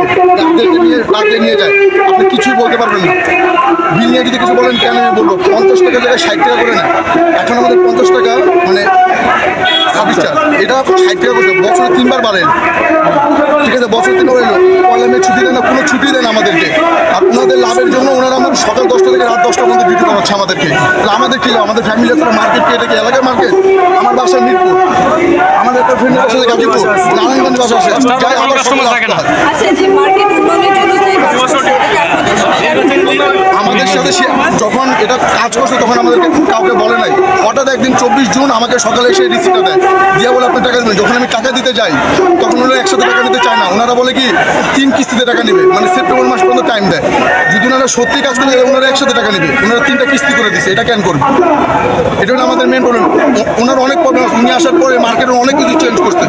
আসছে আপনাদেরকে নিয়ে ডাকে নিয়ে যায়, আপনি কিছুই বলতে পারবেন না। বিল নিয়ে যদি কিছু বলেন কেন আমি বলবো, 50 টাকা জায়গায় 60 টাকা করে নেয়। এখন আমাদের 50 টাকা মানে সার্ভিস চার্জ, এটা 60 টাকা করছে, বছরে 3 বার বাড়েন। ঠিক আছে, বছর 3 বার এলো, পয়লা মে ছুটি দেন না, কোনো ছুটি দেন আমাদেরকে। আর ওনাদের লাভের জন্য ওনারা আমার সকাল 10টা থেকে রাত 10টার মধ্যে ডিউটি করাচ্ছে আমাদেরকে। তাহলে আমাদের কি লাভ? আমাদের ফ্যামিলি আছে, মার্কেট কি এটা কি এলাকার মার্কেট? আমার বাসা মিরপুর, আমাদের একটা ফ্রেন্ডের বাসা গাজীপুর, নারায়ণগঞ্জ বাসা আছে, যাই আবার সময় থাকে না। আচ্ছা, যে মার্কেট উন্নয়নের জন্য যে কাজ করছে এটা কি আপনাদের সাথে শেয়ার করতে বলবেন? আমাদের সাথে যখন এটা কাজ করছে তখন আমাদেরকে কাউকে বলে নাই। হঠাৎ একদিন 24 জুন আমাকে সকালে এসে রিসিপ্টটা দেয়, দিয়ে বলে আপনি টাকা দেবেন। যখন আমি টাকা দিতে যাই তখন ওনারা একসাথে টাকা নিতে চায় না, ওনারা বলে কি 3 কিস্তিতে টাকা নেবে, মানে সেপ্টেম্বর মাস পর্যন্ত টাইম দেয়। যদি ওনারা সত্যি কাজ করে ওনারা একসাথে টাকা নেবে, ওনারা 3টা কিস্তি করে দিচ্ছে, এটা কেন করবে? এটা হলো আমাদের মেন প্রবলেম। ওনার অনেক প্রবলেম আছে, উনি আসার পরে মার্কেটের অনেক কিছু চেঞ্জ করছে,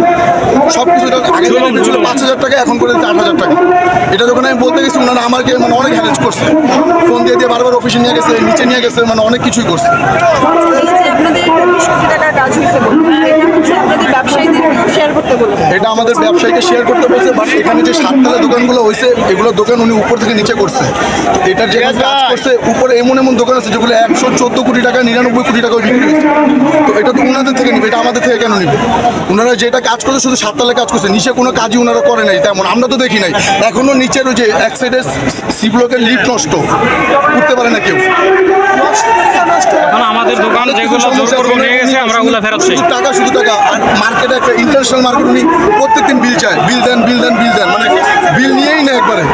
সব কিছু। আগে ছিল 5,000 টাকা, এখন করে দিচ্ছে 8,000 টাকা। এটা যখন আমি বলতে গেছি ওনারা আমাকে মানে অনেক হ্যারেস করছে, ফোন দিয়ে দিয়ে বারবার অফিসে নিয়ে গেছে, নিচে নিয়ে গেছে, মানে অনেক কিছুই করছে। এই যে আপনাদের 20 কোটি টাকার কাজ হয়েছে বলুন, এটা হচ্ছে আপনাদের ব্যবসায়ীদের শেয়ার করতে বলুন। এটা আমাদের ব্যবসায়ীকে শেয়ার করতে বলছে, বাট এখানে যে 7তলা দোকানগুলো হয়েছে এগুলো দোকান উনি উপর থেকে নিচে করছে। এটার যে কাজ করছে উপরে এমন এমন দোকান আছে যেগুলো 114 কোটি টাকা 99 কোটি টাকা বিক্রি হয়েছে। তো এটা তো ওনাদের থেকে নিবে, এটা আমাদের থেকে কেন নিবে? ওনারা যেটা কাজ করছে শুধু 7তলায় কাজ করছে, নিচে কোনো কাজই ওনারা করে নাই, তেমন আমরা তো দেখি নাই। এখনো নিচের ওই যে এক সাইডের সি ব্লকের লিফট নষ্ট, উঠতে পারে না কেউ। এখন আমাদের দোকান যেগুলো জোর করে নিয়ে গেছে আমরা ওগুলো ফেরত চাই। শুধু টাকা। আর মার্কেটে একটা ইন্টারন্যাশনাল মার্কেট, উনি প্রত্যেকদিন বিল চায়, বিল দেন বিল দেন বিল দেন, মানে বিল নিয়েই না একবারে।